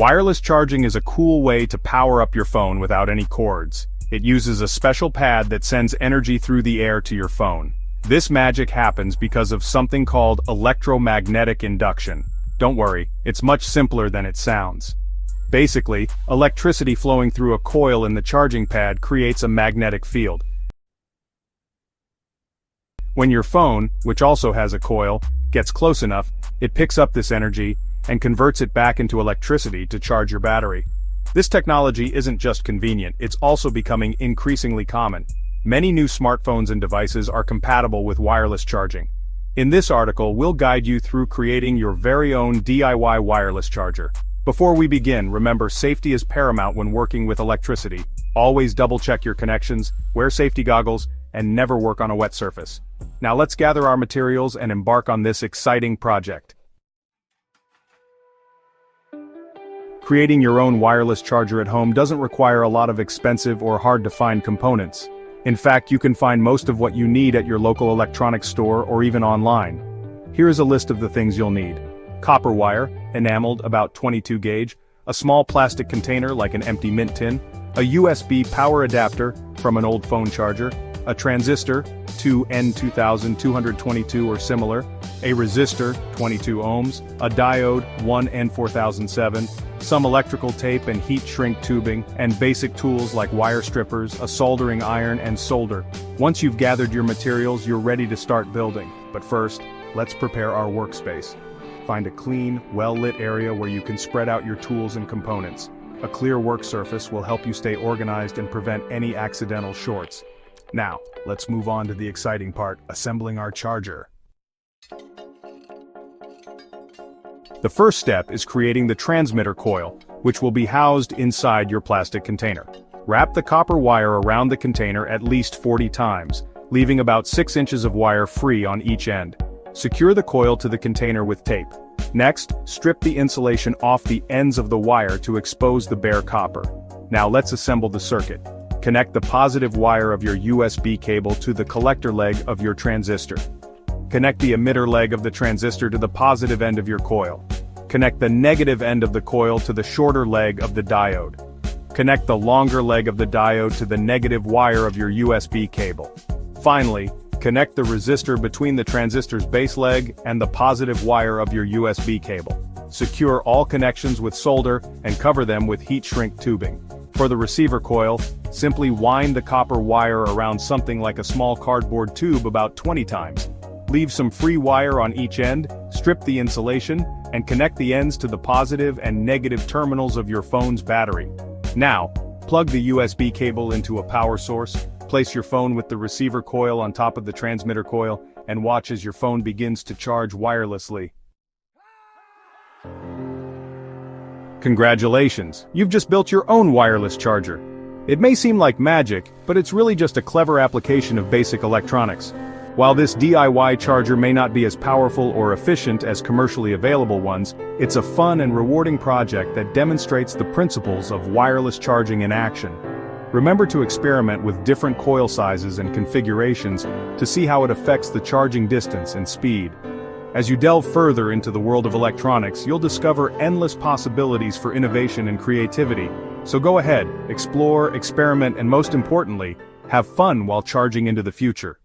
Wireless charging is a cool way to power up your phone without any cords. It uses a special pad that sends energy through the air to your phone. This magic happens because of something called electromagnetic induction. Don't worry, it's much simpler than it sounds. Basically, electricity flowing through a coil in the charging pad creates a magnetic field. When your phone, which also has a coil, gets close enough, it picks up this energy and converts it back into electricity to charge your battery. This technology isn't just convenient, it's also becoming increasingly common. Many new smartphones and devices are compatible with wireless charging. In this article, we'll guide you through creating your very own DIY wireless charger. Before we begin, remember safety is paramount when working with electricity. Always double-check your connections, wear safety goggles, and never work on a wet surface. Now let's gather our materials and embark on this exciting project. Creating your own wireless charger at home doesn't require a lot of expensive or hard-to-find components. In fact, you can find most of what you need at your local electronics store or even online. Here is a list of the things you'll need. Copper wire, enameled about 22 gauge, a small plastic container like an empty mint tin, a USB power adapter from an old phone charger, a transistor, 2N2222 or similar, a resistor, 22 ohms, a diode, 1N4007, some electrical tape and heat shrink tubing, and basic tools like wire strippers, a soldering iron and solder. Once you've gathered your materials, you're ready to start building. But first, let's prepare our workspace. Find a clean, well-lit area where you can spread out your tools and components. A clear work surface will help you stay organized and prevent any accidental shorts. Now, let's move on to the exciting part, assembling our charger. The first step is creating the transmitter coil, which will be housed inside your plastic container. Wrap the copper wire around the container at least 40 times, leaving about 6 inches of wire free on each end. Secure the coil to the container with tape. Next, strip the insulation off the ends of the wire to expose the bare copper. Now let's assemble the circuit. Connect the positive wire of your USB cable to the collector leg of your transistor. Connect the emitter leg of the transistor to the positive end of your coil. Connect the negative end of the coil to the shorter leg of the diode. Connect the longer leg of the diode to the negative wire of your USB cable. Finally, connect the resistor between the transistor's base leg and the positive wire of your USB cable. Secure all connections with solder and cover them with heat shrink tubing. For the receiver coil, simply wind the copper wire around something like a small cardboard tube about 20 times. Leave some free wire on each end, strip the insulation, and connect the ends to the positive and negative terminals of your phone's battery. Now, plug the USB cable into a power source, place your phone with the receiver coil on top of the transmitter coil, and watch as your phone begins to charge wirelessly. Congratulations, you've just built your own wireless charger. It may seem like magic, but it's really just a clever application of basic electronics. While this DIY charger may not be as powerful or efficient as commercially available ones, it's a fun and rewarding project that demonstrates the principles of wireless charging in action. Remember to experiment with different coil sizes and configurations to see how it affects the charging distance and speed. As you delve further into the world of electronics, you'll discover endless possibilities for innovation and creativity. So go ahead, explore, experiment, and most importantly, have fun while charging into the future.